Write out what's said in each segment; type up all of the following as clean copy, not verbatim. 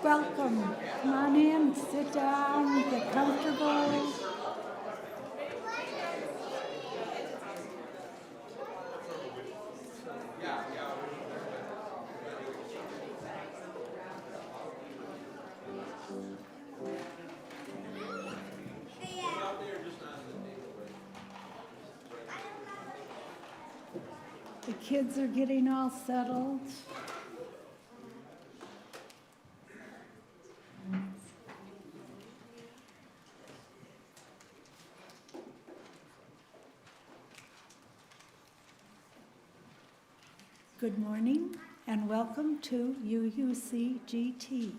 Welcome. Come on in, sit down, get comfortable. The kids are getting all settled. Good morning and welcome to UUCGT.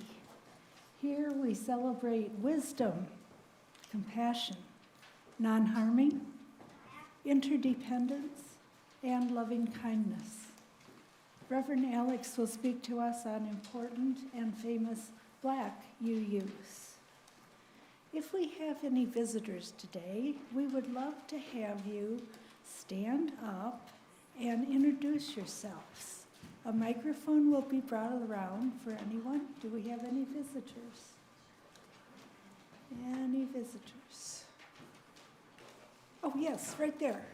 Here we celebrate wisdom, compassion, non-harming, interdependence, and loving kindness. Reverend Alex will speak to us on important and famous Black UUs. If we have any visitors today, we would love to have you stand up and introduce yourselves. A microphone will be brought around for anyone. Do we have any visitors? Any visitors? Oh, yes, right there.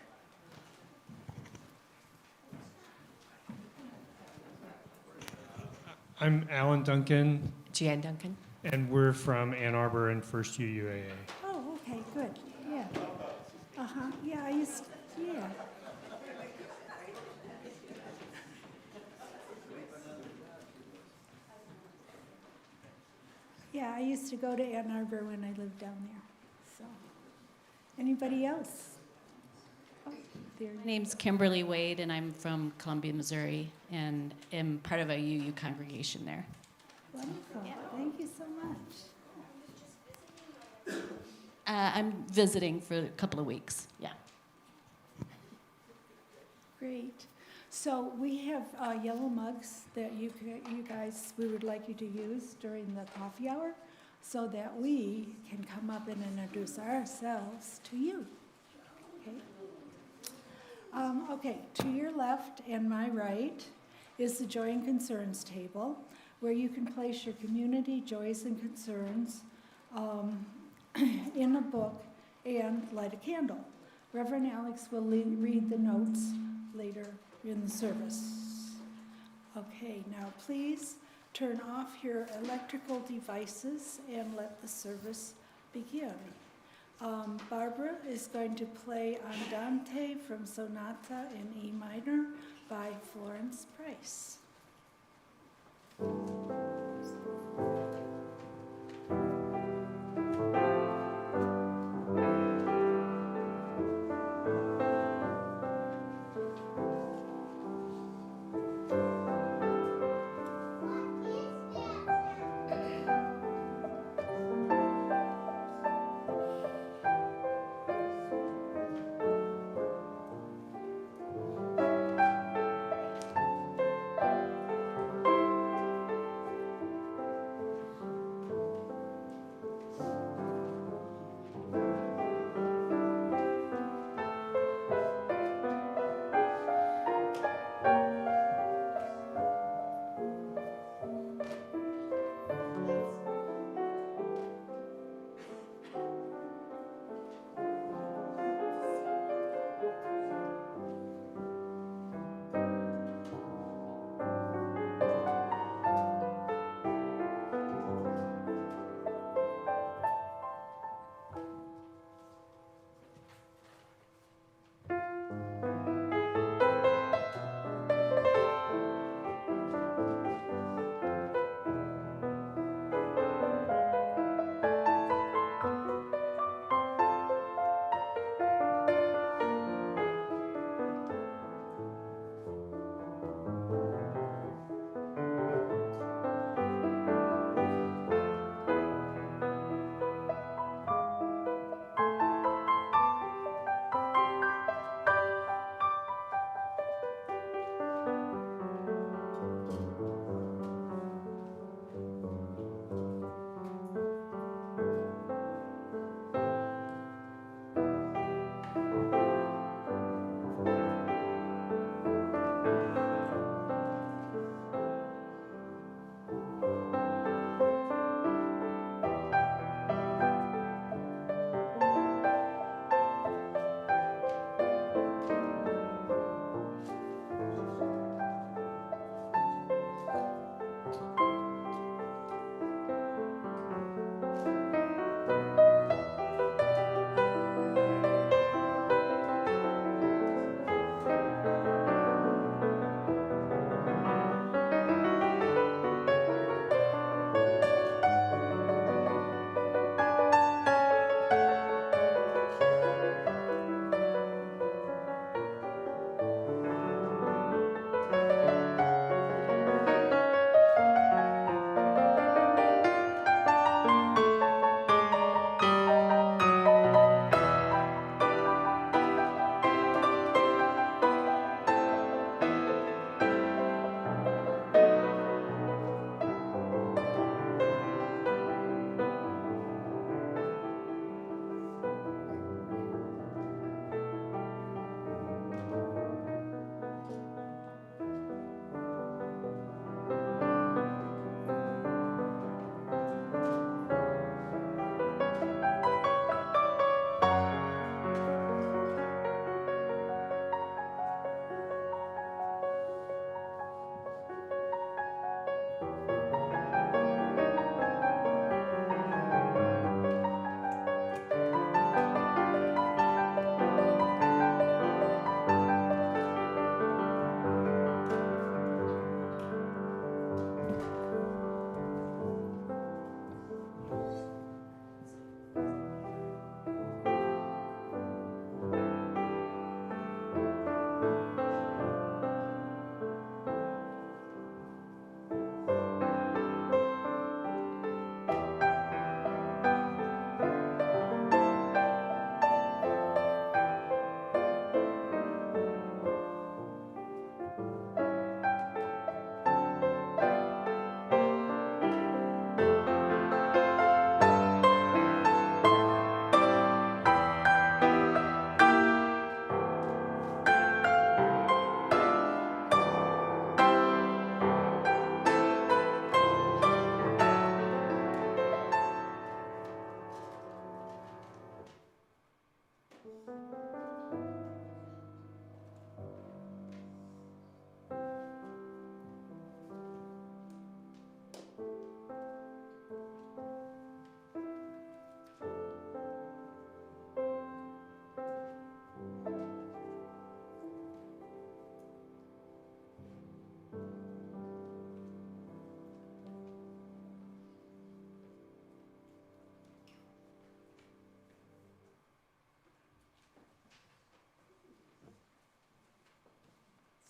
I'm Alan Duncan. Jan Duncan. And we're from Ann Arbor and First UUAA. Oh, okay, good. Yeah. Yeah, yeah. Yeah, I used to go to Ann Arbor when I lived down there. So, anybody else? Oh, there. My name's Kimberly Wade, and I'm from Columbia, Missouri, and am part of a UU congregation there. Wonderful. Thank you so much. I'm visiting for a couple of weeks. Yeah. Great. So we have yellow mugs that you guys, we would like you to use during the coffee hour so that we can come up and introduce ourselves to you. Okay? Okay, to your left and my right is the Joy and Concerns table where you can place your community joys and concerns in a book and light a candle. Reverend Alex will read the notes later in the service. Okay, now please turn off your electrical devices and let the service begin. Barbara is going to play Andante from Sonata in E minor by Florence Price.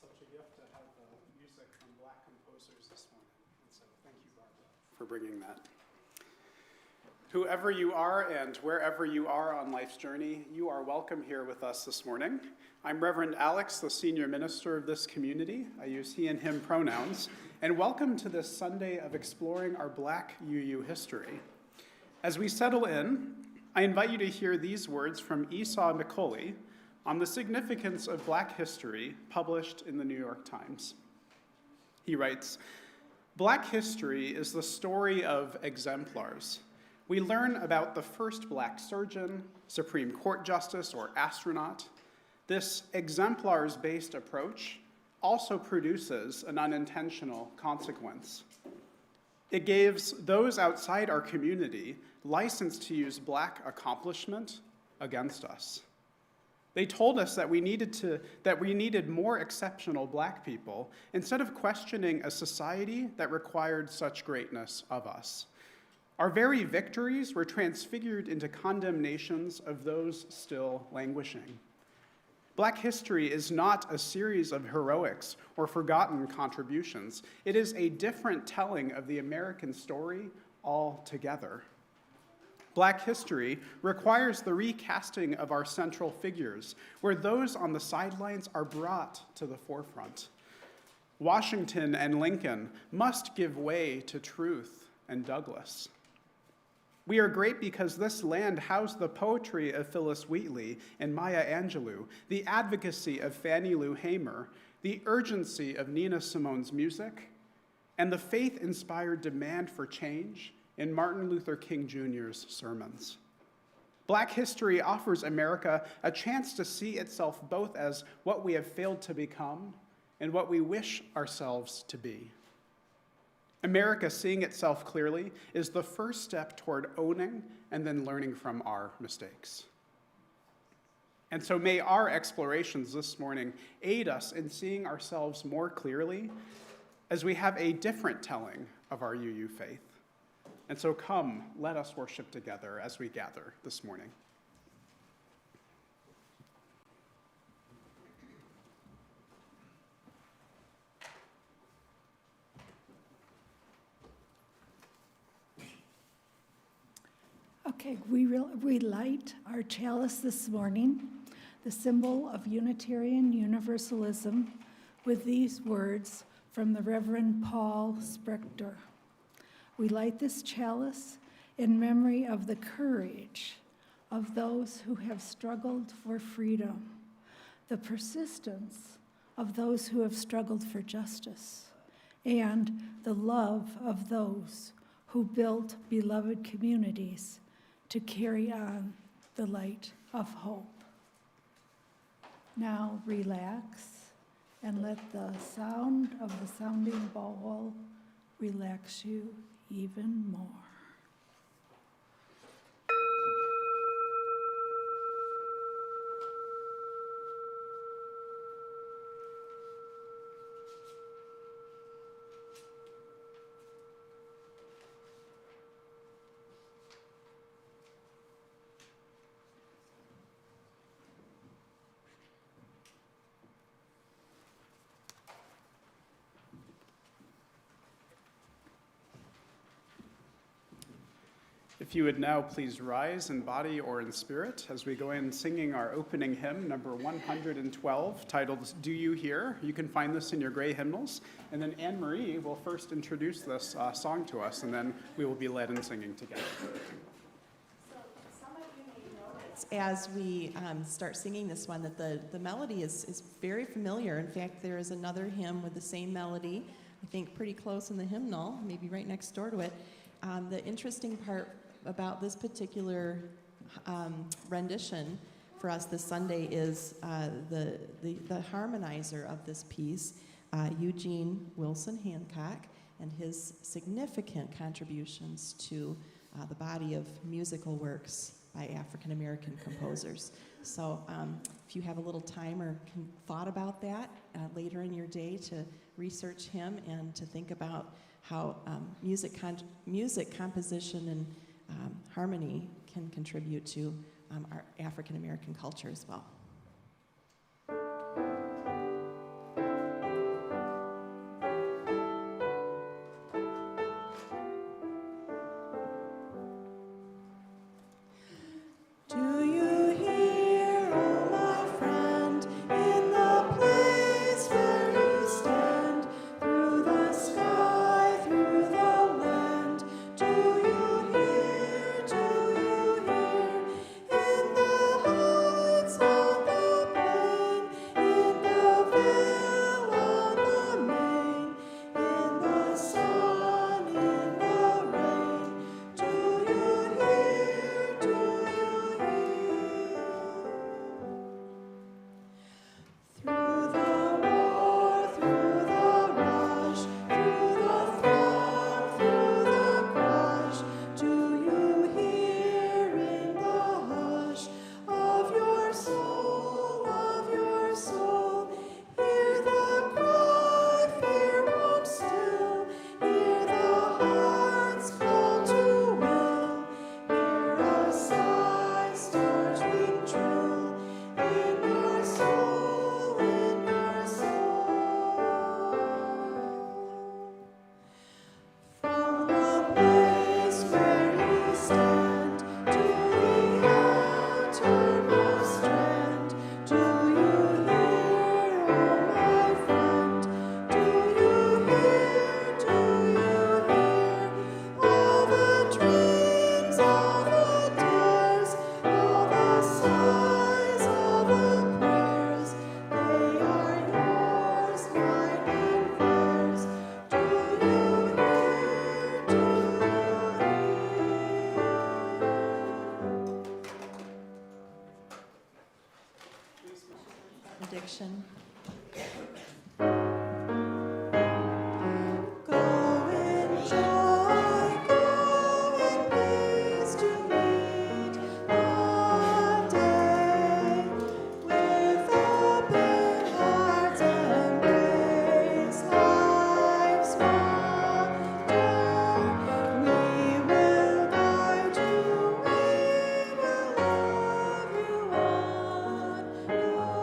Such a gift to have music from Black composers this morning. And so thank you, Barbara, for bringing that. Whoever you are and wherever you are on life's journey, you are welcome here with us this morning. I'm Reverend Alex, the senior minister of this community. I use he and him pronouns. And welcome to this Sunday of exploring our Black UU history. As we settle in, I invite you to hear these words from Esau McCauley on the significance of Black history, published in the New York Times. He writes, "Black history is the story of exemplars. We learn about the first Black surgeon, Supreme Court justice, or astronaut. This exemplars-based approach also produces an unintentional consequence. It gives those outside our community license to use Black accomplishment against us. They told us that we needed more exceptional Black people instead of questioning a society that required such greatness of us. Our very victories were transfigured into condemnations of those still languishing. Black history is not a series of heroics or forgotten contributions. It is a different telling of the American story altogether. Black history requires the recasting of our central figures, where those on the sidelines are brought to the forefront. Washington and Lincoln must give way to Truth and Douglass. We are great because this land housed the poetry of Phyllis Wheatley and Maya Angelou, the advocacy of Fannie Lou Hamer, the urgency of Nina Simone's music, and the faith-inspired demand for change in Martin Luther King Jr.'s sermons. Black history offers America a chance to see itself both as what we have failed to become and what we wish ourselves to be. America seeing itself clearly is the first step toward owning and then learning from our mistakes. And so may our explorations this morning aid us in seeing ourselves more clearly as we have a different telling of our UU faith. And so come, let us worship together as we gather this morning. Okay, we light our chalice this morning, the symbol of Unitarian Universalism, with these words from the Reverend Paul Sprechter. We light this chalice in memory of the courage of those who have struggled for freedom, the persistence of those who have struggled for justice, and the love of those who built beloved communities to carry on the light of hope. Now relax and let the sound of the sounding bowl relax you even more. If you would now please rise in body or in spirit as we go in singing our opening hymn, number 112, titled Do You Hear? You can find this in your gray hymnals. And then Anne-Marie will first introduce this song to us, and then we will be led in singing together. So some of you may notice as we start singing this one that the melody is very familiar. In fact, there is another hymn with the same melody, I think pretty close in the hymnal, maybe right next door to it. The interesting part about this particular rendition for us this Sunday is the harmonizer of this piece, Eugene Wilson Hancock, and his significant contributions to the body of musical works by African American composers. So if you have a little time or thought about that later in your day to research him and to think about how music composition and harmony can contribute to our African American culture as well. Do you hear, oh my friend, in the place where you stand, through the sky, through the land? Do you hear, in the heights on the plain, in the vale on the main, in the sun, in the rain? Do you hear, through the war, through the rush, through the throng, through the crush, do you hear in the hush of your soul, hear the cry, fear won't still, hear the heart's call to will, hear a sigh start sweet trill in your soul, in your soul. From the place where you stand to the outermost strand, do you hear, oh my friend? Do you hear all the dreams, all the dares, all the sighs, all the prayers? They are yours, mine and theirs. Do you Addiction. Go in joy, go in peace to meet the day. With open hearts embrace life's wonder. We will guide you, we will love you on your way.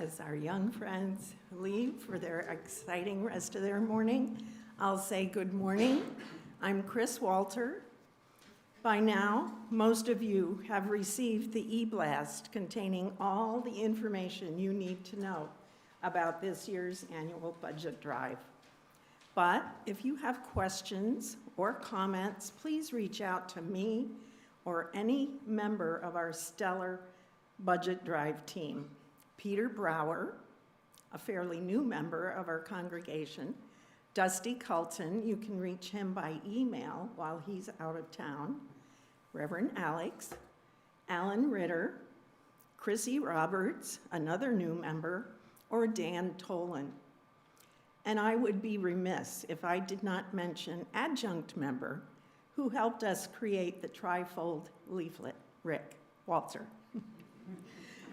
As our young friends leave for their exciting rest of their morning, I'll say good morning. I'm Chris Walter. By now, most of you have received the e-blast containing all the information you need to know about this year's annual budget drive. But if you have questions or comments, please reach out to me or any member of our stellar budget drive team. Peter Brower, a fairly new member of our congregation, Dusty Culton, you can reach him by email while he's out of town, Reverend Alex, Alan Ritter, Chrissy Roberts, another new member, or Dan Tolan. And I would be remiss if I did not mention adjunct member who helped us create the trifold leaflet, Rick Walter.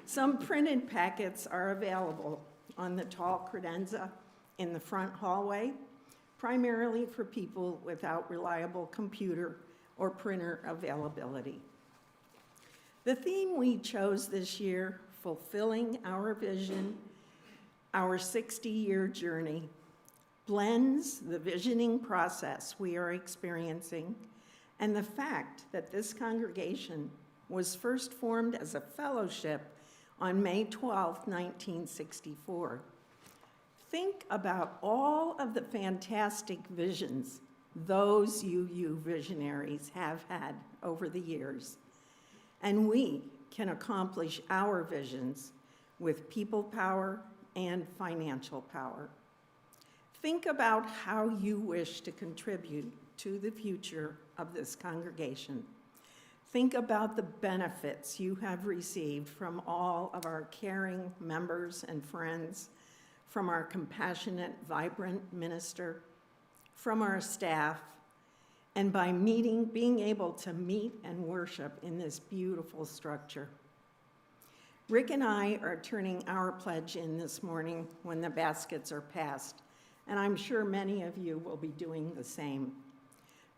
Some printed packets are available on the tall credenza in the front hallway, primarily for people without reliable computer or printer availability. The theme we chose this year, Fulfilling Our Vision, Our 60-Year Journey, blends the visioning process we are experiencing and the fact that this congregation was first formed as a fellowship on May 12, 1964. Think about all of the fantastic visions those UU visionaries have had over the years. And we can accomplish our visions with people power and financial power. Think about how you wish to contribute to the future of this congregation. Think about the benefits you have received from all of our caring members and friends, from our compassionate, vibrant minister, from our staff, and by being able to meet and worship in this beautiful structure. Rick and I are turning our pledge in this morning when the baskets are passed, and I'm sure many of you will be doing the same.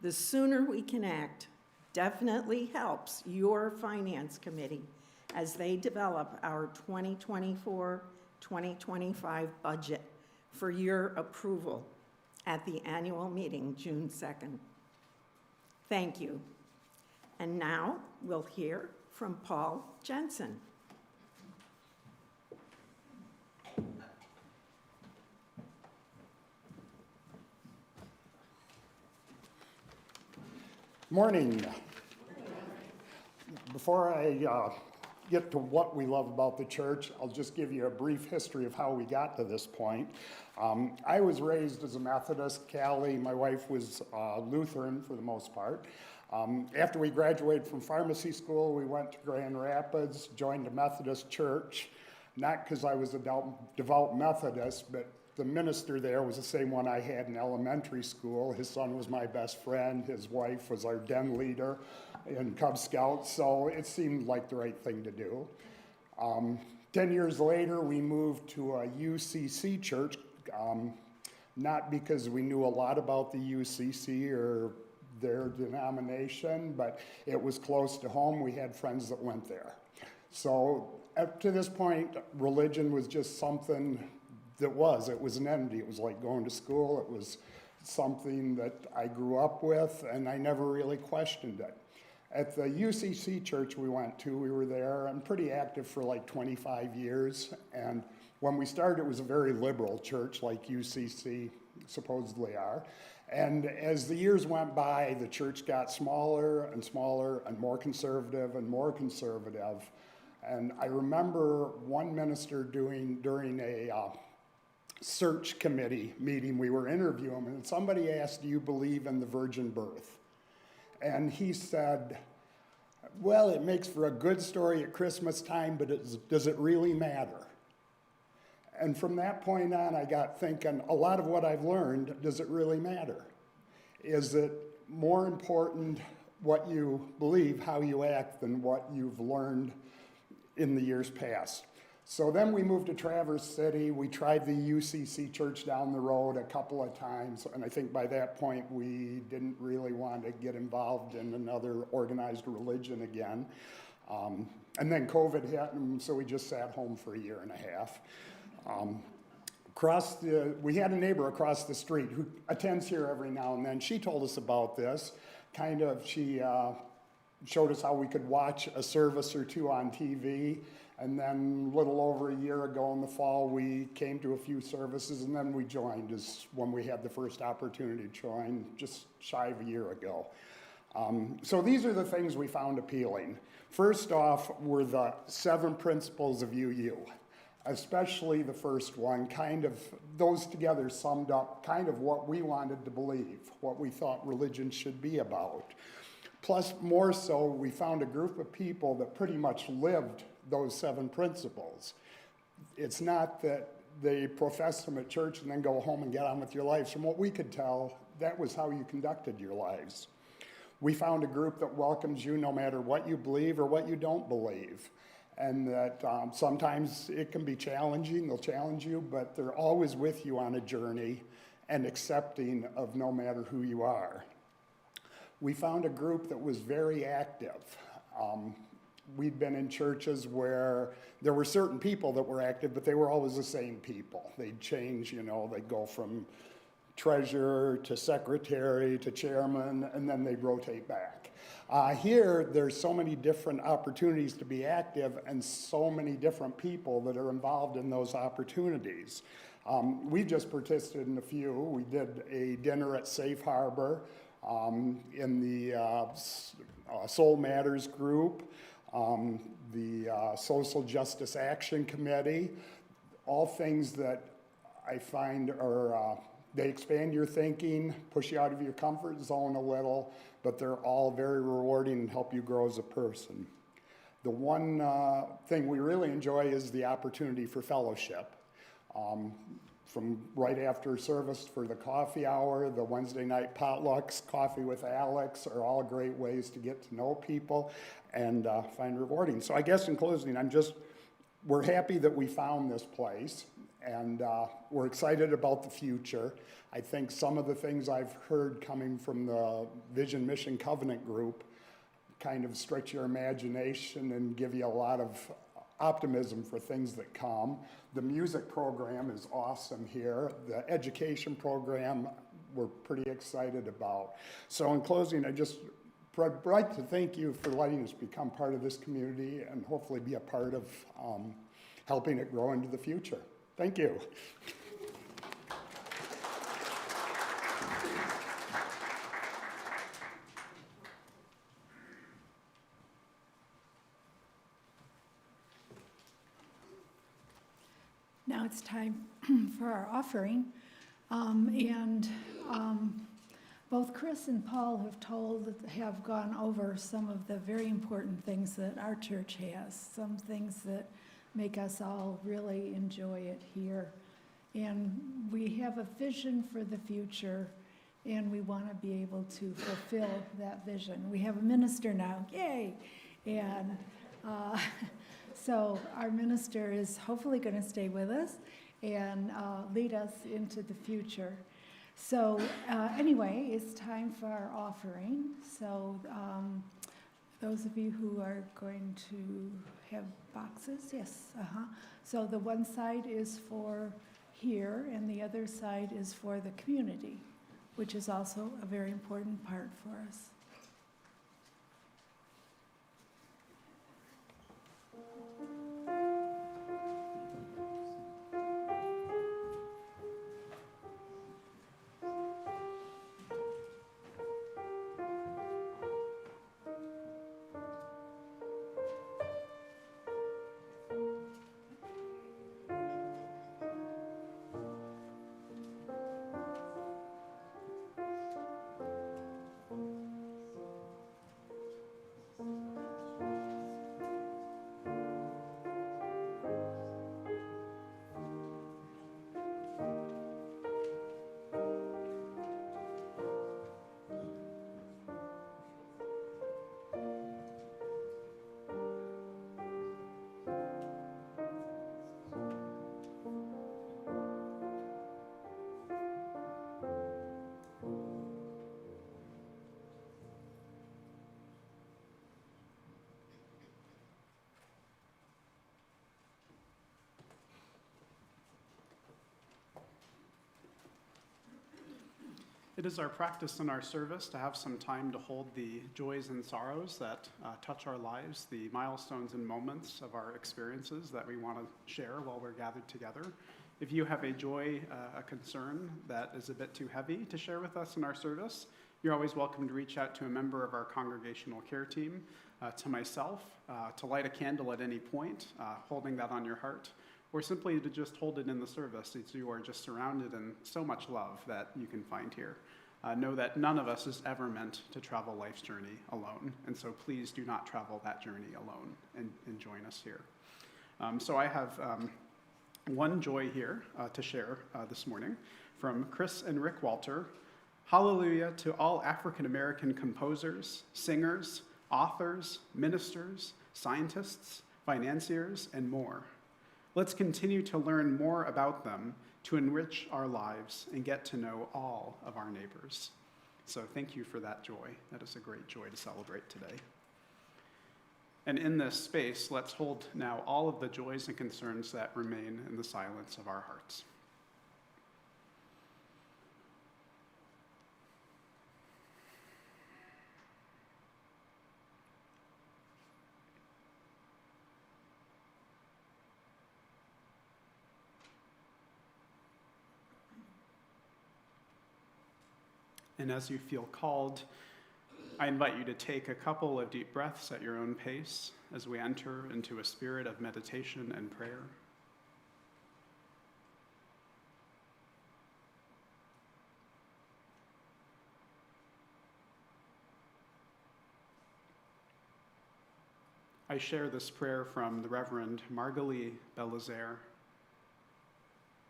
The sooner we can act definitely helps your finance committee as they develop our 2024-2025 budget for your approval at the annual meeting, June 2nd. Thank you. And now we'll hear from Paul Jensen. Morning. Before I get to what we love about the church, I'll just give you a brief history of how we got to this point. I was raised as a Methodist. Callie, my wife, was Lutheran for the most part. After we graduated from pharmacy school, we went to Grand Rapids, joined a Methodist church, not because I was a devout Methodist, but the minister there was the same one I had in elementary school. His son was my best friend. His wife was our den leader in Cub Scouts, so it seemed like the right thing to do. 10 years later, we moved to a UCC church, not because we knew a lot about the UCC or their denomination, but it was close to home. We had friends that went there. So up to this point, religion was just something it was an entity. It was like going to school. It was something that I grew up with, and I never really questioned it. At the UCC church we went to, we were there. I'm pretty active for like 25 years, and when we started, it was a very liberal church, like UCC supposedly are. And as the years went by, the church got smaller and smaller and more conservative and more conservative. And I remember one minister during a search committee meeting, we were interviewing him, and somebody asked, "Do you believe in the virgin birth?" And he said, "Well, it makes for a good story at Christmas time, but does it really matter?" And from that point on, I got thinking, a lot of what I've learned, does it really matter? Is it more important what you believe, how you act, than what you've learned in the years past? So then we moved to Traverse City. We tried the UCC church down the road a couple of times, and I think by that point we didn't really want to get involved in another organized religion again. And then COVID hit, and so we just sat home for a year and a half. We had a neighbor across the street who attends here every now and then. She told us about this. She showed us how we could watch a service or two on TV. And then a little over a year ago in the fall, we came to a few services, and then we joined when we had the first opportunity to join just shy of a year ago. So these are the things we found appealing. First off were the 7 principles of UU, especially the first one. Those together summed up kind of what we wanted to believe, what we thought religion should be about. Plus, more so, we found a group of people that pretty much lived those 7 principles. It's not that they profess them at church and then go home and get on with your lives. From what we could tell, that was how you conducted your lives. We found a group that welcomes you no matter what you believe or what you don't believe. And that sometimes it can be challenging, they'll challenge you, but they're always with you on a journey and accepting of no matter who you are. We found a group that was very active. We'd been in churches where there were certain people that were active, but they were always the same people. They'd change, they'd go from treasurer to secretary to chairman, and then they'd rotate back. Here, there's so many different opportunities to be active and so many different people that are involved in those opportunities. We've just participated in a few. We did a dinner at Safe Harbor in the Soul Matters group, the Social Justice Action Committee, all things that I find are, they expand your thinking, push you out of your comfort zone a little, but they're all very rewarding and help you grow as a person. The one thing we really enjoy is the opportunity for fellowship. From right after service for the coffee hour, the Wednesday night potlucks, coffee with Alex are all great ways to get to know people and find rewarding. So I guess in closing, we're happy that we found this place, and we're excited about the future. I think some of the things I've heard coming from the Vision Mission Covenant group kind of stretch your imagination and give you a lot of optimism for things that come. The music program is awesome here. The education program we're pretty excited about. So in closing, I just would like to thank you for letting us become part of this community and hopefully be a part of helping it grow into the future. Thank you. Now it's time for our offering. Both Chris and Paul have gone over some of the very important things that our church has, some things that make us all really enjoy it here. And we have a vision for the future, and we want to be able to fulfill that vision. We have a minister now, yay! And so our minister is hopefully going to stay with us and lead us into the future. So anyway, it's time for our offering. So those of you who are going to have boxes, yes, So the one side is for here, and the other side is for the community, which is also a very important part for us. It is our practice in our service to have some time to hold the joys and sorrows that touch our lives, the milestones and moments of our experiences that we want to share while we're gathered together. If you have a joy, a concern that is a bit too heavy to share with us in our service, you're always welcome to reach out to a member of our congregational care team, to myself, to light a candle at any point, holding that on your heart, or simply to just hold it in the service as you are just surrounded in so much love that you can find here. Know that none of us is ever meant to travel life's journey alone, and so please do not travel that journey alone and join us here. So I have one joy here to share this morning from Chris and Rick Walter. Hallelujah to all African American composers, singers, authors, ministers, scientists, financiers, and more. Let's continue to learn more about them to enrich our lives and get to know all of our neighbors. So thank you for that joy. That is a great joy to celebrate today. And in this space, let's hold now all of the joys and concerns that remain in the silence of our hearts. And as you feel called, I invite you to take a couple of deep breaths at your own pace as we enter into a spirit of meditation and prayer. I share this prayer from the Reverend Margalie Belizaire,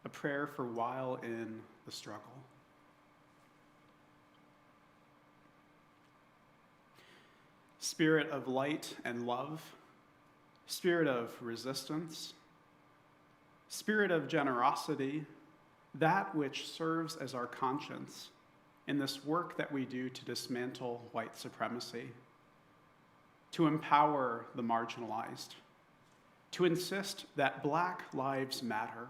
a prayer for while in the struggle. Spirit of light and love, spirit of resistance, spirit of generosity, that which serves as our conscience in this work that we do to dismantle white supremacy, to empower the marginalized, to insist that Black lives matter.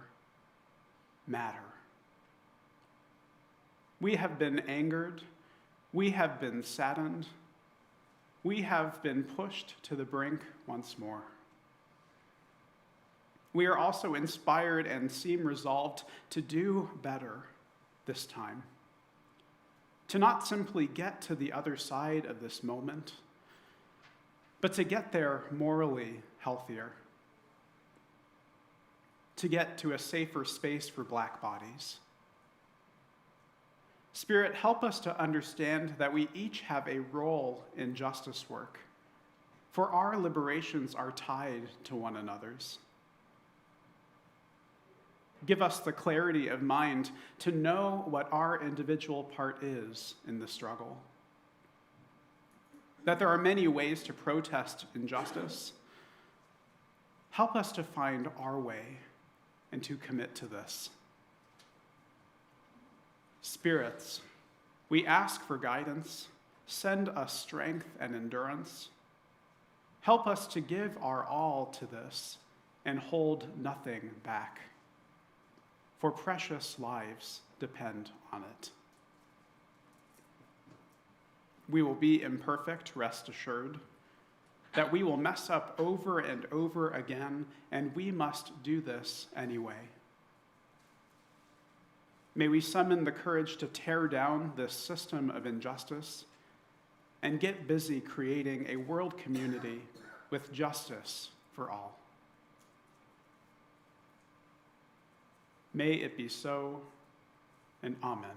We have been angered, we have been saddened, we have been pushed to the brink once more. We are also inspired and seem resolved to do better this time, to not simply get to the other side of this moment, but to get there morally healthier, to get to a safer space for Black bodies. Spirit, help us to understand that we each have a role in justice work, for our liberations are tied to one another's. Give us the clarity of mind to know what our individual part is in the struggle. That there are many ways to protest injustice. Help us to find our way and to commit to this. Spirits, we ask for guidance. Send us strength and endurance. Help us to give our all to this and hold nothing back, for precious lives depend on it. We will be imperfect, rest assured, that we will mess up over and over again, and we must do this anyway. May we summon the courage to tear down this system of injustice and get busy creating a world community with justice for all. May it be so, and amen.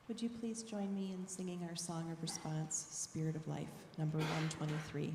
Would you please join me in singing our song of response, Spirit of Life, number 123.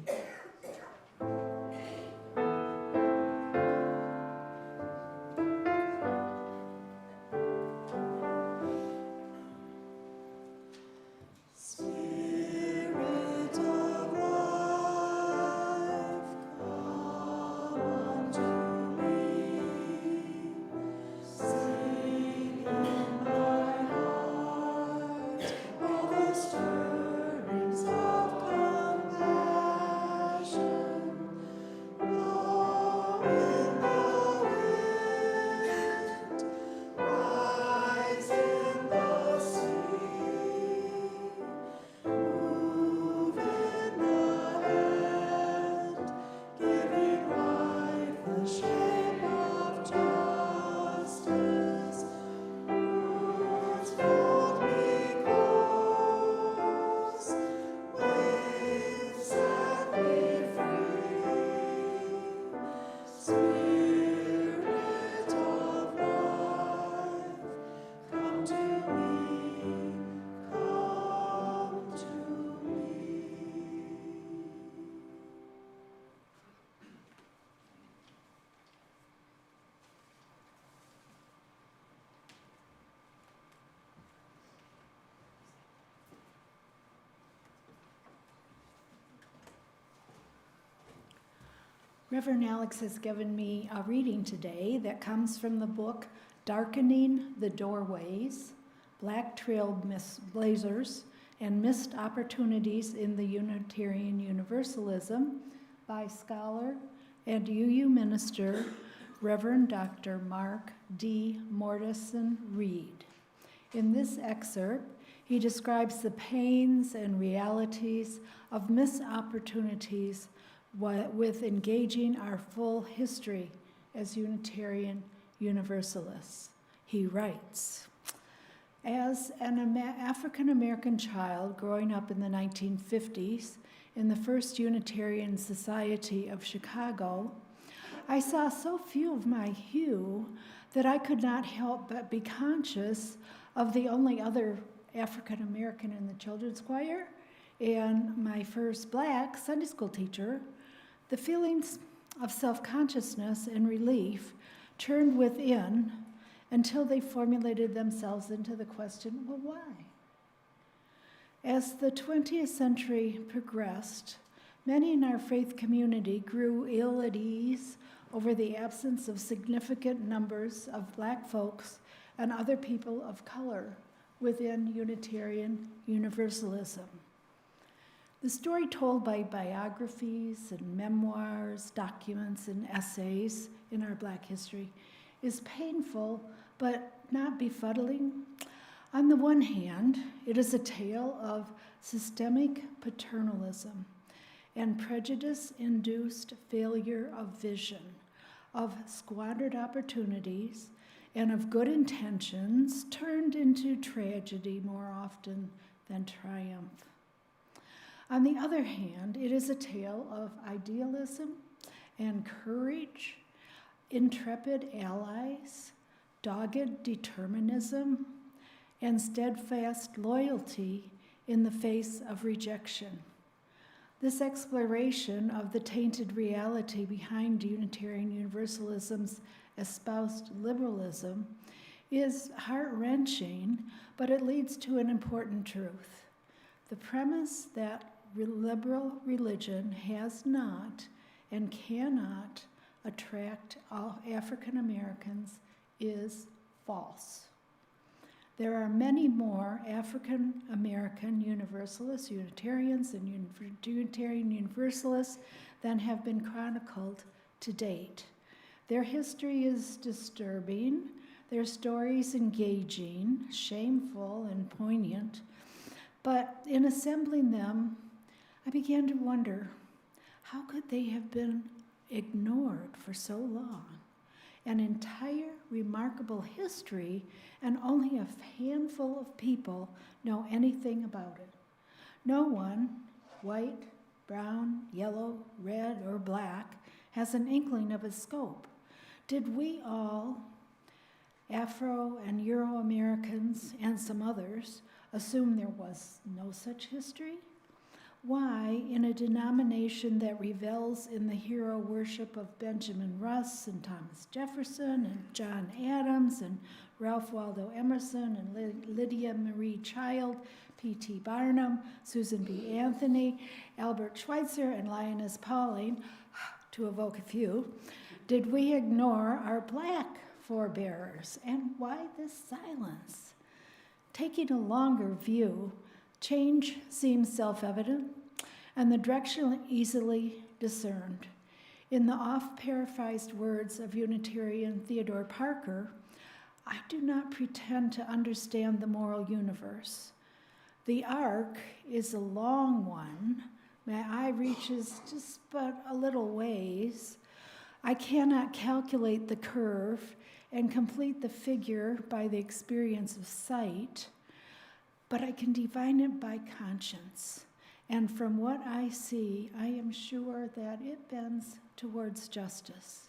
Reverend Alex has given me a reading today that comes from the book Darkening the Doorways, Black-Trailed Blazers, and Missed Opportunities in the Unitarian Universalism by scholar and UU minister, Reverend Dr. Mark D. Mortison Reed. In this excerpt, he describes the pains and realities of missed opportunities with engaging our full history as Unitarian Universalists. He writes, as an African-American child growing up in the 1950s in the First Unitarian Society of Chicago, I saw so few of my hue that I could not help but be conscious of the only other African-American in the children's choir and my first Black Sunday school teacher. The feelings of self-consciousness and relief turned within until they formulated themselves into the question, well, why? As the 20th century progressed, many in our faith community grew ill at ease over the absence of significant numbers of Black folks and other people of color within Unitarian Universalism. The story told by biographies and memoirs, documents, and essays in our Black history is painful but not befuddling. On the one hand, it is a tale of systemic paternalism and prejudice-induced failure of vision, of squandered opportunities, and of good intentions turned into tragedy more often than triumph. On the other hand, it is a tale of idealism and courage, intrepid allies, dogged determinism, and steadfast loyalty in the face of rejection. This exploration of the tainted reality behind Unitarian Universalism's espoused liberalism is heart-wrenching, but it leads to an important truth. The premise that liberal religion has not and cannot attract all African Americans is false. There are many more African American Universalists, Unitarians, and Unitarian Universalists than have been chronicled to date. Their history is disturbing, their stories engaging, shameful, and poignant. But in assembling them, I began to wonder, how could they have been ignored for so long? An entire remarkable history, and only a handful of people know anything about it. No one, white, brown, yellow, red, or black, has an inkling of its scope. Did we all, Afro and Euro-Americans and some others, assume there was no such history? Why, in a denomination that revels in the hero worship of Benjamin Rush and Thomas Jefferson and John Adams and Ralph Waldo Emerson and Lydia Marie Child, P.T. Barnum, Susan B. Anthony, Albert Schweitzer, and Linus Pauling, to evoke a few, did we ignore our Black forebearers? And why this silence? Taking a longer view, change seems self-evident, and the direction easily discerned. In the oft-paraphrased words of Unitarian Theodore Parker, I do not pretend to understand the moral universe. The arc is a long one. My eye reaches just but a little ways. I cannot calculate the curve and complete the figure by the experience of sight, but I can divine it by conscience. And from what I see, I am sure that it bends towards justice.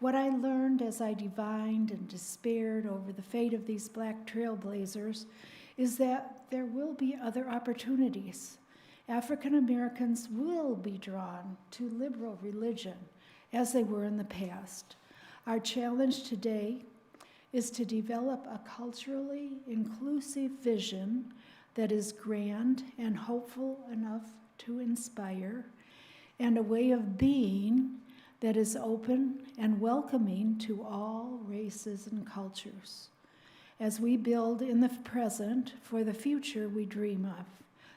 What I learned as I divined and despaired over the fate of these Black trailblazers is that there will be other opportunities. African Americans will be drawn to liberal religion as they were in the past. Our challenge today is to develop a culturally inclusive vision that is grand and hopeful enough to inspire, and a way of being that is open and welcoming to all races and cultures. As we build in the present for the future we dream of,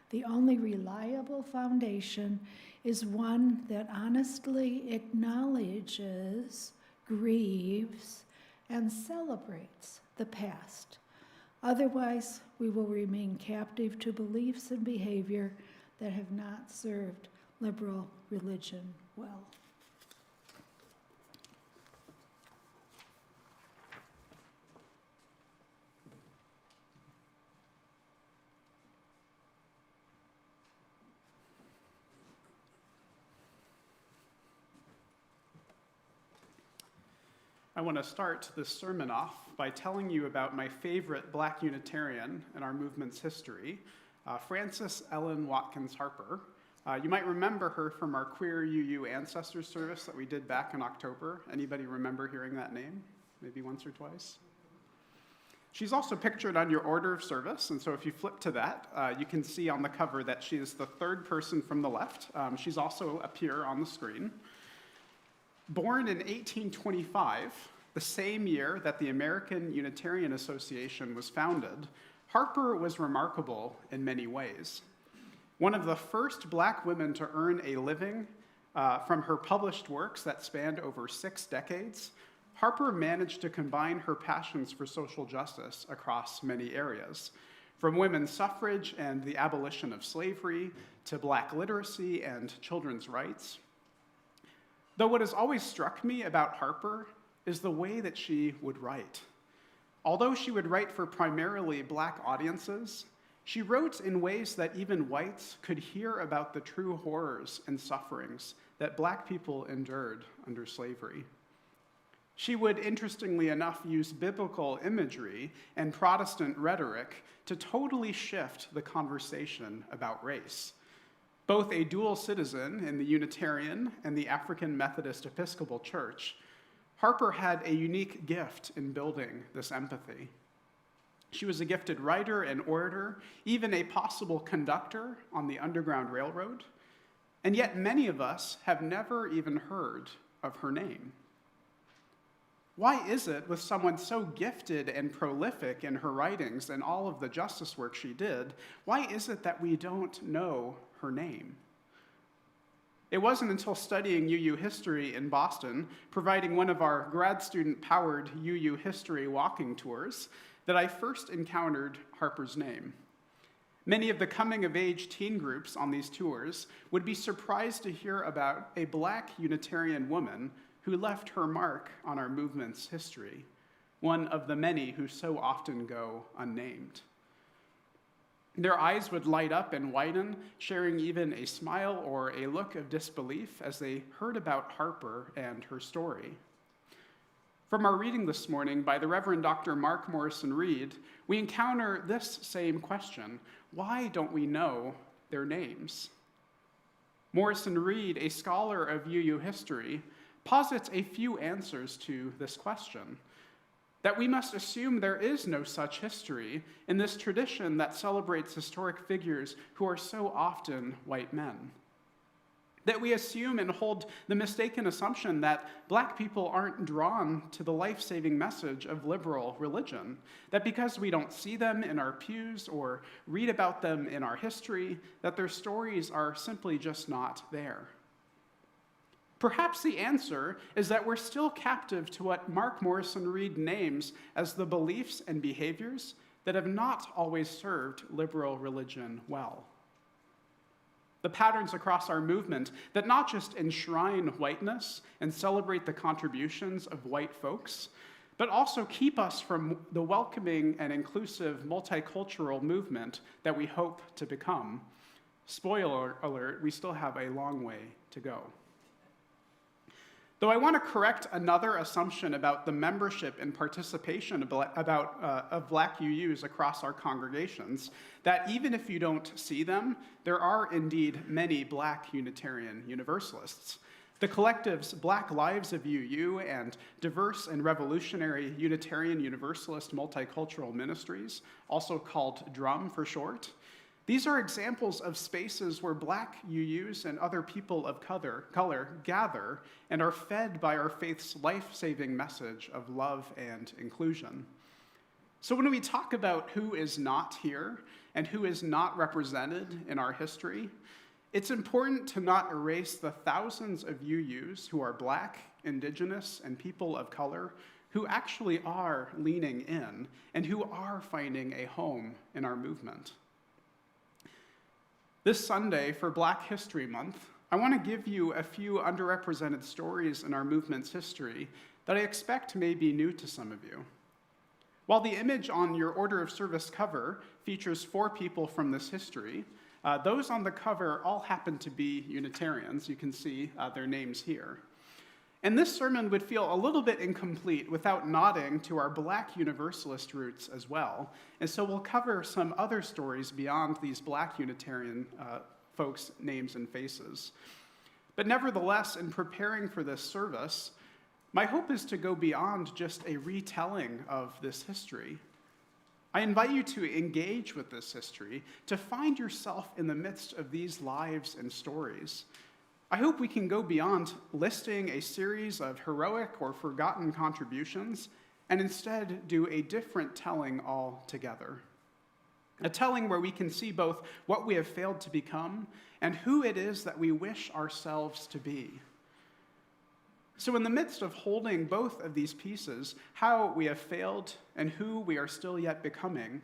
the only reliable foundation is one that honestly acknowledges, grieves, and celebrates the past. Otherwise, we will remain captive to beliefs and behavior that have not served liberal religion well. I want to start this sermon off by telling you about my favorite Black Unitarian in our movement's history, Frances Ellen Watkins Harper. You might remember her from our Queer UU Ancestors service that we did back in October. Anybody remember hearing that name? Maybe once or twice? She's also pictured on your order of service, and so if you flip to that, you can see on the cover that she is the third person from the left. She's also up here on the screen. Born in 1825, the same year that the American Unitarian Association was founded, Harper was remarkable in many ways. One of the first Black women to earn a living from her published works that spanned over 6 decades, Harper managed to combine her passions for social justice across many areas, from women's suffrage and the abolition of slavery to Black literacy and children's rights. Though what has always struck me about Harper is the way that she would write. Although she would write for primarily Black audiences, she wrote in ways that even whites could hear about the true horrors and sufferings that Black people endured under slavery. She would, interestingly enough, use biblical imagery and Protestant rhetoric to totally shift the conversation about race. Both a dual citizen in the Unitarian and the African Methodist Episcopal Church, Harper had a unique gift in building this empathy. She was a gifted writer and orator, even a possible conductor on the Underground Railroad, and yet many of us have never even heard of her name. Why is it, with someone so gifted and prolific in her writings and all of the justice work she did, why is it that we don't know her name? It wasn't until studying UU history in Boston, providing one of our grad student-powered UU history walking tours, that I first encountered Harper's name. Many of the coming-of-age teen groups on these tours would be surprised to hear about a Black Unitarian woman who left her mark on our movement's history, one of the many who so often go unnamed. Their eyes would light up and widen, sharing even a smile or a look of disbelief as they heard about Harper and her story. From our reading this morning by the Reverend Dr. Mark Morrison Reed, we encounter this same question: why don't we know their names? Morrison Reed, a scholar of UU history, posits a few answers to this question. That we must assume there is no such history in this tradition that celebrates historic figures who are so often white men. That we assume and hold the mistaken assumption that Black people aren't drawn to the life-saving message of liberal religion, that because we don't see them in our pews or read about them in our history, that their stories are simply just not there. Perhaps the answer is that we're still captive to what Mark Morrison Reed names as the beliefs and behaviors that have not always served liberal religion well. The patterns across our movement that not just enshrine whiteness and celebrate the contributions of white folks, but also keep us from the welcoming and inclusive multicultural movement that we hope to become. Spoiler alert, we still have a long way to go. Though I want to correct another assumption about the membership and participation of Black UUs across our congregations, that even if you don't see them, there are indeed many Black Unitarian Universalists. The collectives Black Lives of UU and Diverse and Revolutionary Unitarian Universalist Multicultural Ministries, also called DRUM for short, these are examples of spaces where Black UUs and other people of color gather and are fed by our faith's life-saving message of love and inclusion. So when we talk about who is not here and who is not represented in our history, it's important to not erase the thousands of UUs who are Black, Indigenous, and people of color who actually are leaning in and who are finding a home in our movement. This Sunday, for Black History Month, I want to give you a few underrepresented stories in our movement's history that I expect may be new to some of you. While the image on your order of service cover features 4 people from this history, those on the cover all happen to be Unitarians. You can see their names here. And this sermon would feel a little bit incomplete without nodding to our Black Universalist roots as well. And so we'll cover some other stories beyond these Black Unitarian folks' names and faces. But nevertheless, in preparing for this service, my hope is to go beyond just a retelling of this history. I invite you to engage with this history, to find yourself in the midst of these lives and stories. I hope we can go beyond listing a series of heroic or forgotten contributions and instead do a different telling altogether. A telling where we can see both what we have failed to become and who it is that we wish ourselves to be. So in the midst of holding both of these pieces, how we have failed and who we are still yet becoming,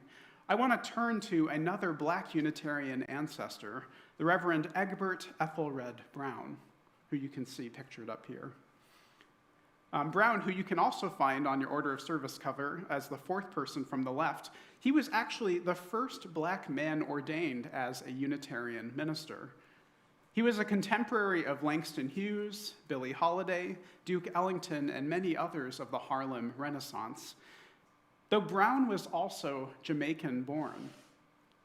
I want to turn to another Black Unitarian ancestor, the Reverend Egbert Ethelred Brown, who you can see pictured up here. Brown, who you can also find on your order of service cover as the 4th person from the left, he was actually the first Black man ordained as a Unitarian minister. He was a contemporary of Langston Hughes, Billie Holiday, Duke Ellington, and many others of the Harlem Renaissance. Though Brown was also Jamaican-born,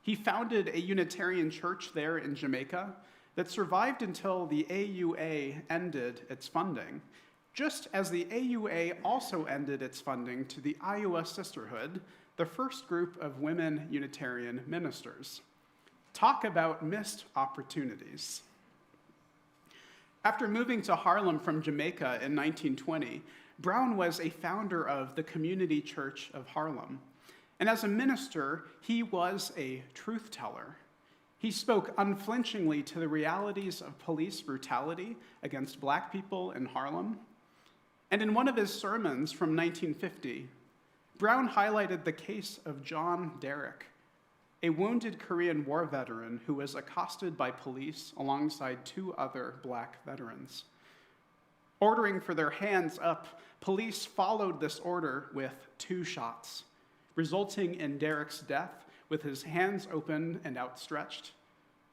he founded a Unitarian church there in Jamaica that survived until the AUA ended its funding, just as the AUA also ended its funding to the Iowa Sisterhood, the first group of women Unitarian ministers. Talk about missed opportunities. After moving to Harlem from Jamaica in 1920, Brown was a founder of the Community Church of Harlem. And as a minister, he was a truth teller. He spoke unflinchingly to the realities of police brutality against Black people in Harlem. And in one of his sermons from 1950, Brown highlighted the case of John Derrick, a wounded Korean War veteran who was accosted by police alongside 2 other Black veterans. Ordering for their hands up, police followed this order with 2 shots, resulting in Derrick's death with his hands open and outstretched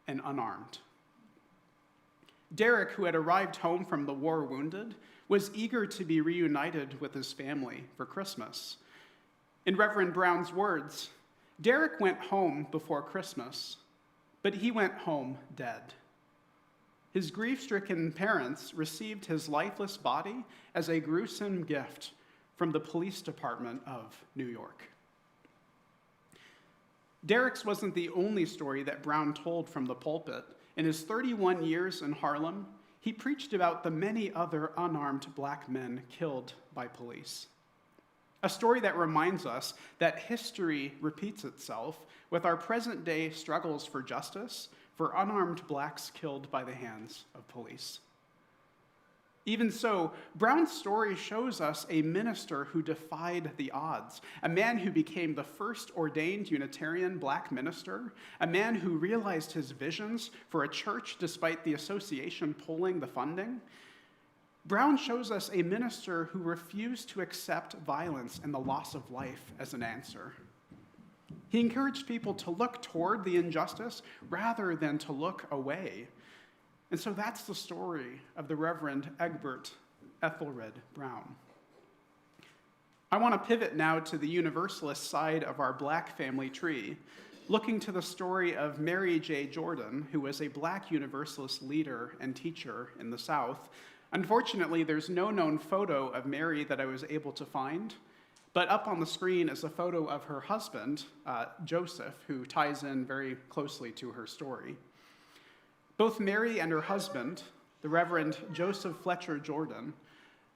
and unarmed. Derrick, who had arrived home from the war wounded, was eager to be reunited with his family for Christmas. In Reverend Brown's words, Derrick went home before Christmas, but he went home dead. His grief-stricken parents received his lifeless body as a gruesome gift from the police department of New York. Derrick's wasn't the only story that Brown told from the pulpit. In his 31 years in Harlem, he preached about the many other unarmed Black men killed by police. A story that reminds us that history repeats itself with our present-day struggles for justice for unarmed Blacks killed by the hands of police. Even so, Brown's story shows us a minister who defied the odds, a man who became the first ordained Unitarian Black minister, a man who realized his visions for a church despite the association pulling the funding. Brown shows us a minister who refused to accept violence and the loss of life as an answer. He encouraged people to look toward the injustice rather than to look away. And so that's the story of the Reverend Egbert Ethelred Brown. I want to pivot now to the Universalist side of our Black family tree, looking to the story of Mary J. Jordan, who was a Black Universalist leader and teacher in the South. Unfortunately, there's no known photo of Mary that I was able to find, but up on the screen is a photo of her husband, Joseph, who ties in very closely to her story. Both Mary and her husband, the Reverend Joseph Fletcher Jordan,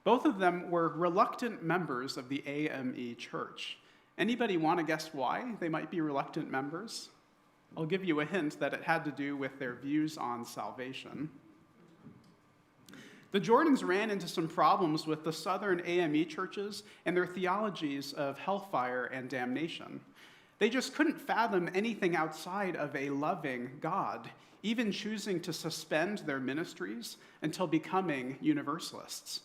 both of them were reluctant members of the AME Church. Anybody want to guess why they might be reluctant members? I'll give you a hint that it had to do with their views on salvation. The Jordans ran into some problems with the Southern AME churches and their theologies of hellfire and damnation. They just couldn't fathom anything outside of a loving God, even choosing to suspend their ministries until becoming Universalists.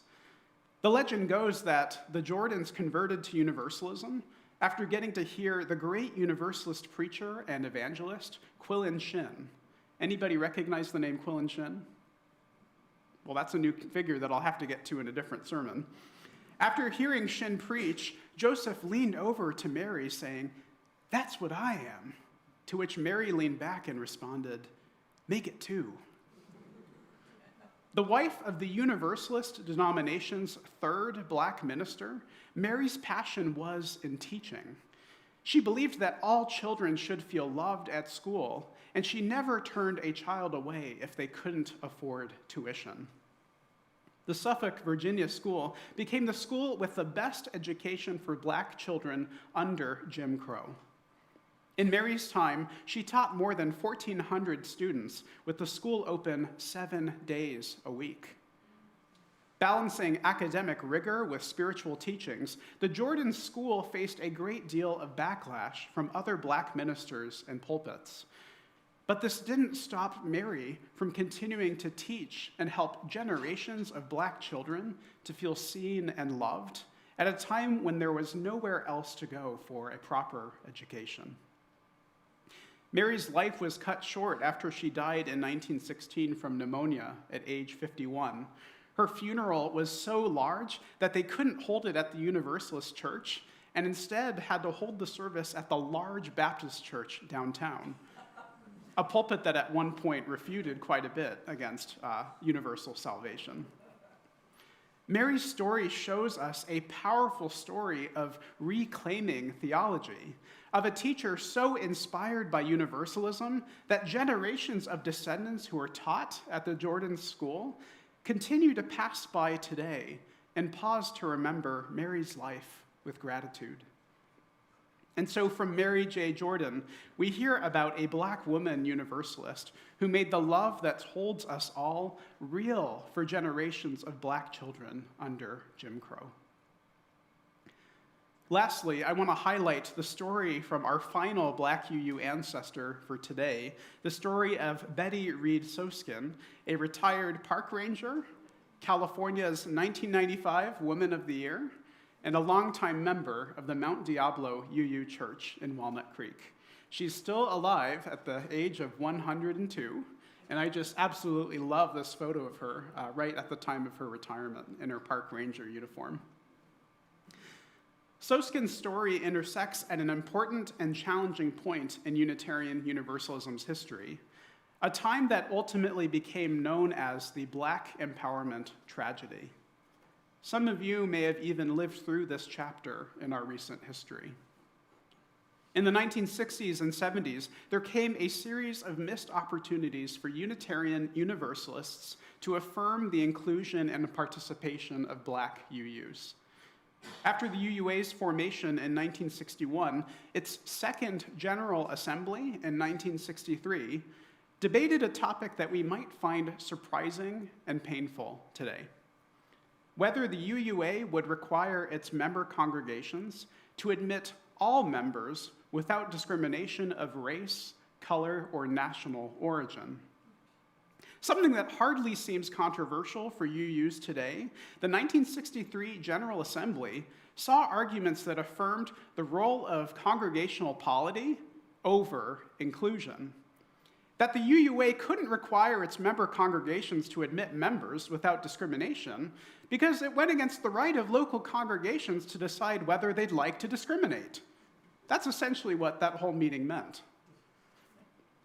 The legend goes that the Jordans converted to Universalism after getting to hear the great Universalist preacher and evangelist, Quillen Shin. Anybody recognize the name Quillen Shin? Well, that's a new figure that I'll have to get to in a different sermon. After hearing Shin preach, Joseph leaned over to Mary saying, "That's what I am." To which Mary leaned back and responded, "Make it two." The wife of the Universalist denomination's third black minister, Mary's passion was in teaching. She believed that all children should feel loved at school, and she never turned a child away if they couldn't afford tuition. The Suffolk, Virginia school became the school with the best education for black children under Jim Crow. In Mary's time, she taught more than 1,400 students, with the school open 7 days a week. Balancing academic rigor with spiritual teachings, the Jordan school faced a great deal of backlash from other black ministers and pulpits. But this didn't stop Mary from continuing to teach and help generations of black children to feel seen and loved at a time when there was nowhere else to go for a proper education. Mary's life was cut short after she died in 1916 from pneumonia at age 51. Her funeral was so large that they couldn't hold it at the Universalist church and instead had to hold the service at the large Baptist church downtown, a pulpit that at one point refuted quite a bit against universal salvation. Mary's story shows us a powerful story of reclaiming theology, of a teacher so inspired by universalism that generations of descendants who were taught at the Jordan school continue to pass by today and pause to remember Mary's life with gratitude. And so from Mary J. Jordan, we hear about a black woman Universalist who made the love that holds us all real for generations of black children under Jim Crow. Lastly, I want to highlight the story from our final Black UU ancestor for today, the story of Betty Reed Soskin, a retired park ranger, California's 1995 Woman of the Year, and a longtime member of the Mount Diablo UU Church in Walnut Creek. She's still alive at the age of 102, and I just absolutely love this photo of her right at the time of her retirement in her park ranger uniform. Soskin's story intersects at an important and challenging point in Unitarian Universalism's history, a time that ultimately became known as the Black Empowerment Tragedy. Some of you may have even lived through this chapter in our recent history. In the 1960s and 70s, there came a series of missed opportunities for Unitarian Universalists to affirm the inclusion and participation of Black UUs. After the UUA's formation in 1961, its second General Assembly in 1963 debated a topic that we might find surprising and painful today: whether the UUA would require its member congregations to admit all members without discrimination of race, color, or national origin. Something that hardly seems controversial for UUs today, the 1963 General Assembly saw arguments that affirmed the role of congregational polity over inclusion. That the UUA couldn't require its member congregations to admit members without discrimination because it went against the right of local congregations to decide whether they'd like to discriminate. That's essentially what that whole meeting meant.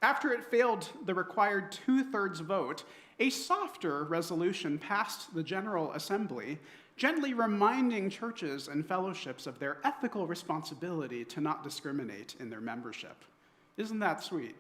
After it failed the required 2/3 vote, a softer resolution passed the General Assembly, gently reminding churches and fellowships of their ethical responsibility to not discriminate in their membership. Isn't that sweet?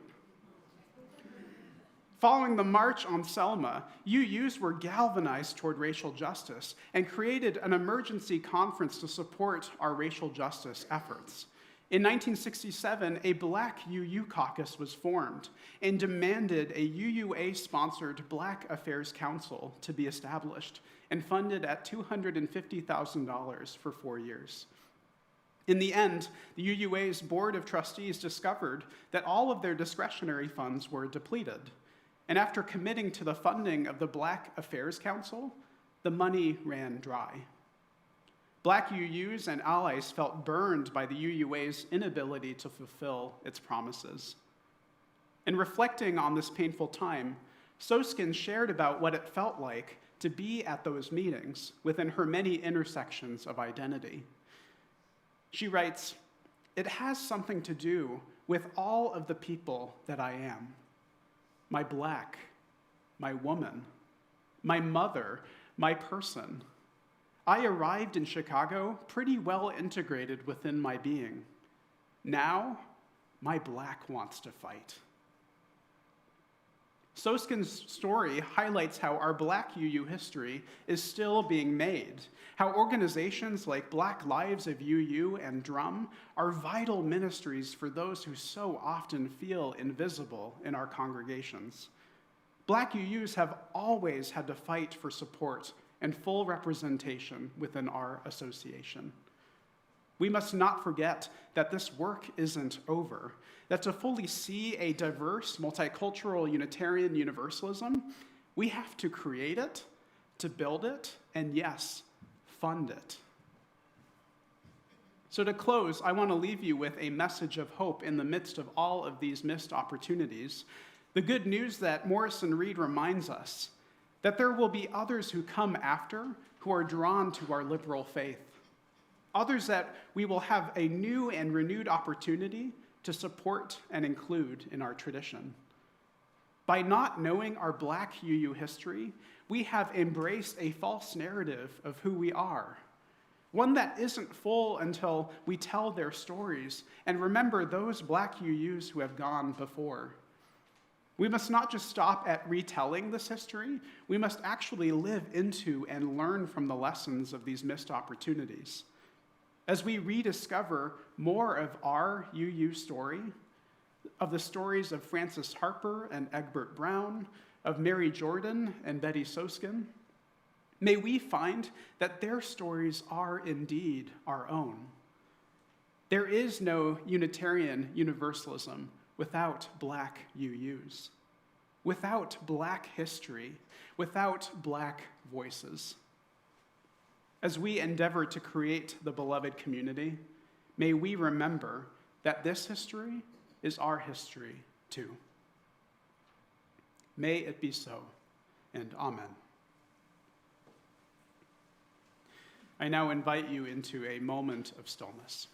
Following the March on Selma, UUs were galvanized toward racial justice and created an emergency conference to support our racial justice efforts. In 1967, a Black UU caucus was formed and demanded a UUA-sponsored Black Affairs Council to be established and funded at $250,000 for 4 years. In the end, the UUA's Board of Trustees discovered that all of their discretionary funds were depleted. And after committing to the funding of the Black Affairs Council, the money ran dry. Black UUs and allies felt burned by the UUA's inability to fulfill its promises. In reflecting on this painful time, Soskin shared about what it felt like to be at those meetings within her many intersections of identity. She writes, "It has something to do with all of the people that I am. My Black, my woman, my mother, my person. I arrived in Chicago pretty well integrated within my being. Now, my Black wants to fight." Soskin's story highlights how our Black UU history is still being made, how organizations like Black Lives of UU and Drum are vital ministries for those who so often feel invisible in our congregations. Black UUs have always had to fight for support and full representation within our association. We must not forget that this work isn't over, that to fully see a diverse, multicultural Unitarian Universalism, we have to create it, to build it, and yes, fund it. So to close, I want to leave you with a message of hope in the midst of all of these missed opportunities. The good news that Morrison Reed reminds us that there will be others who come after who are drawn to our liberal faith. Others that we will have a new and renewed opportunity to support and include in our tradition. By not knowing our Black UU history, we have embraced a false narrative of who we are, one that isn't full until we tell their stories and remember those Black UUs who have gone before. We must not just stop at retelling this history, we must actually live into and learn from the lessons of these missed opportunities. As we rediscover more of our UU story, of the stories of Francis Harper and Egbert Brown, of Mary Jordan and Betty Soskin, may we find that their stories are indeed our own. There is no Unitarian Universalism without Black UUs, without Black history, without Black voices. As we endeavor to create the beloved community, may we remember that this history is our history too. May it be so, and amen. I now invite you into a moment of stillness.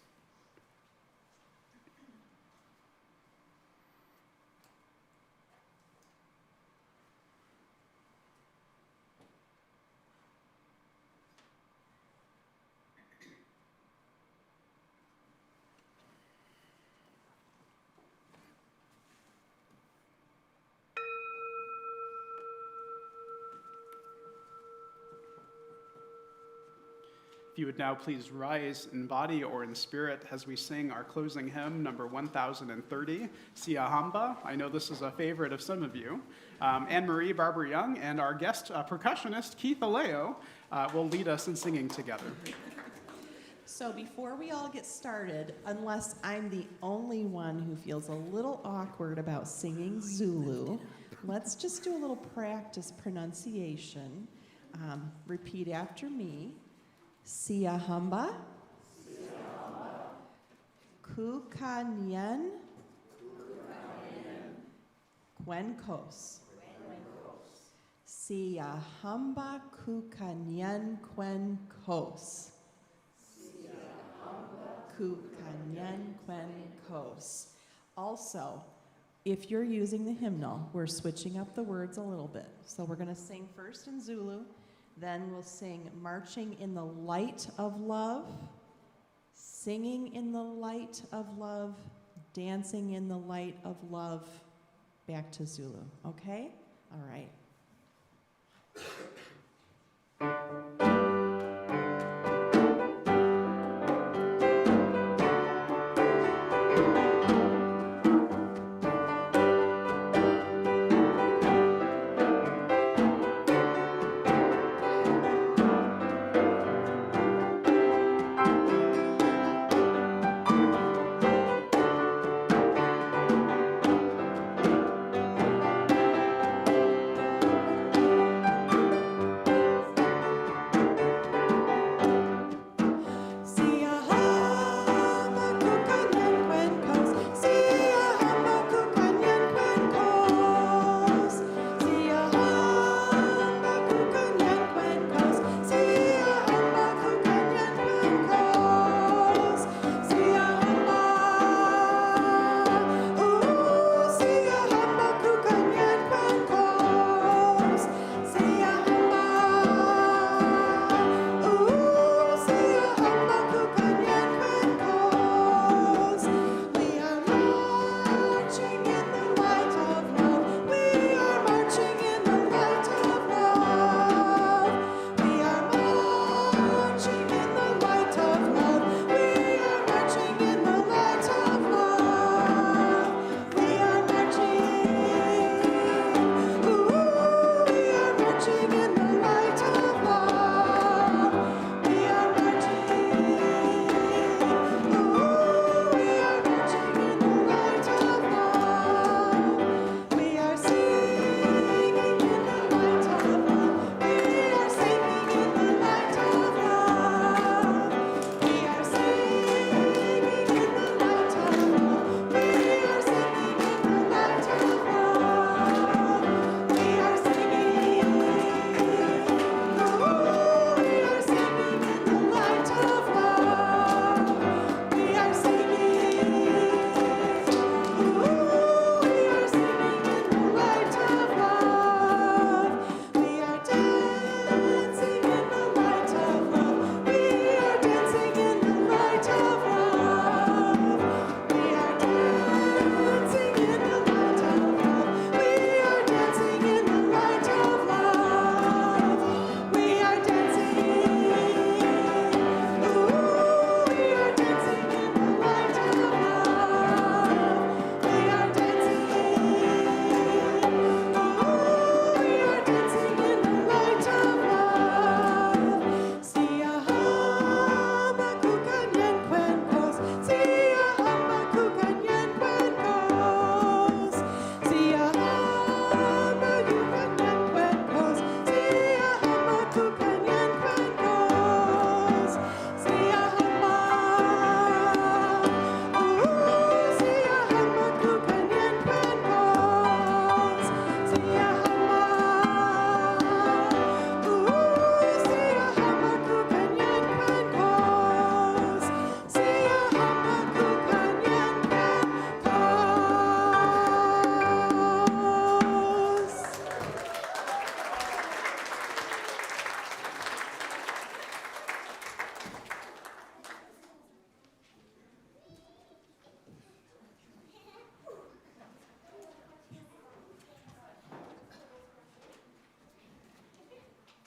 If you would now please rise in body or in spirit as we sing our closing hymn, number 1030, Sia Hamba. I know this is a favorite of some of you. Anne-Marie Barber-Young and our guest percussionist, Keith Aleo, will lead us in singing together. So before we all get started, unless I'm the only one who feels a little awkward about singing Zulu, let's just do a little practice pronunciation. Repeat after me. Sia Hamba, Kukanyen, Kwenkos. Sia Hamba Kukanyen Kwenkos. Kukanyen Kwenkos. Also, if you're using the hymnal, we're switching up the words a little bit. So we're going to sing first in Zulu. Then we'll sing Marching in the Light of Love, Singing in the Light of Love, Dancing in the Light of Love, back to Zulu, okay? All right.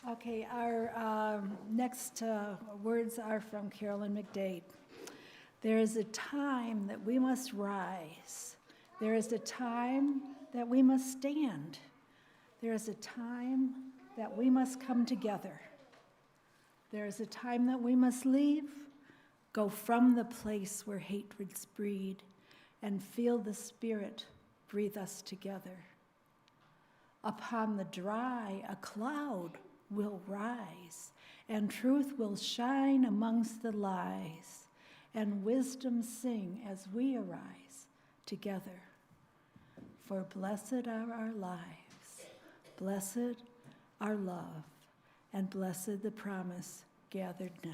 Okay, our next words are from Carolyn McDade. There is a time that we must rise. There is a time that we must stand. There is a time that we must come together. There is a time that we must leave, go from the place where hatreds breed, and feel the Spirit breathe us together. Upon the dry, a cloud will rise, and truth will shine amongst the lies, and wisdom sing as we arise together. For blessed are our lives, blessed our love, and blessed the promise gathered now.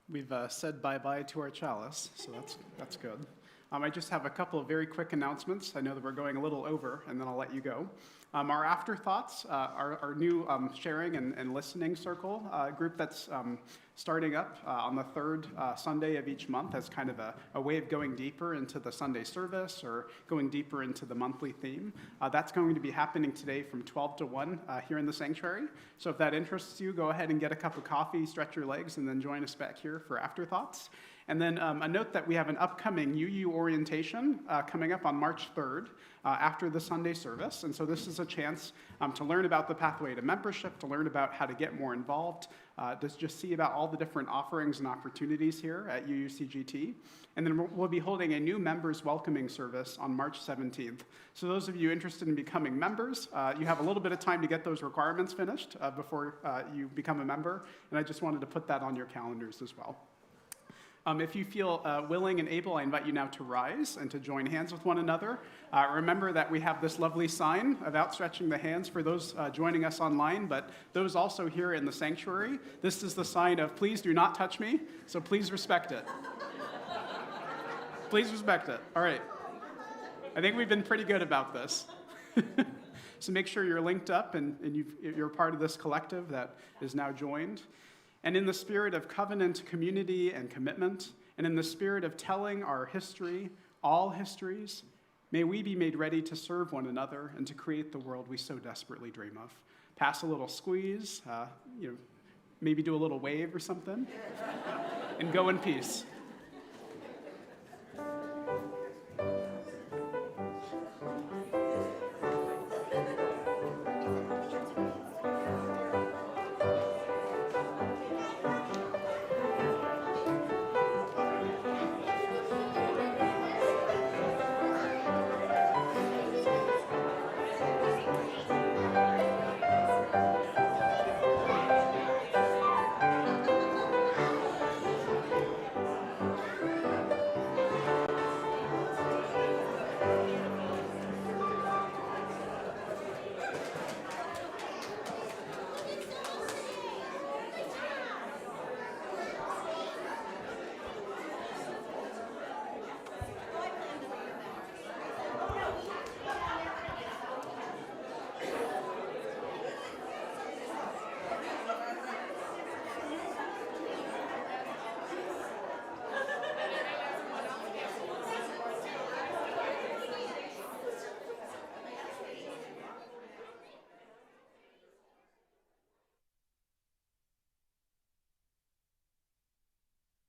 We've said bye-bye to our chalice, so that's good. I just have a couple of very quick announcements. I know that we're going a little over, and then I'll let you go. Our afterthoughts, our new sharing and listening circle group that's starting up on the third Sunday of each month as kind of a way of going deeper into the Sunday service or going deeper into the monthly theme. That's going to be happening today from 12 to 1 here in the sanctuary. So if that interests you, go ahead and get a cup of coffee, stretch your legs, and then join us back here for afterthoughts. And then a note that we have an upcoming UU orientation coming up on March 3rd after the Sunday service. And so this is a chance to learn about the pathway to membership, to learn about how to get more involved, to just see about all the different offerings and opportunities here at UUCGT. And then we'll be holding a new members welcoming service on March 17th. So those of you interested in becoming members, you have a little bit of time to get those requirements finished before you become a member. And I just wanted to put that on your calendars as well. If you feel willing and able, I invite you now to rise and to join hands with one another. Remember that we have this lovely sign of outstretching the hands for those joining us online, but those also here in the sanctuary. This is the sign of please do not touch me, so please respect it. Please respect it. All right. I think we've been pretty good about this. So make sure you're linked up and you're part of this collective that is now joined. And in the spirit of covenant, community, and commitment, and in the spirit of telling our history, all histories, may we be made ready to serve one another and to create the world we so desperately dream of. Pass a little squeeze, maybe do a little wave or something, and go in peace.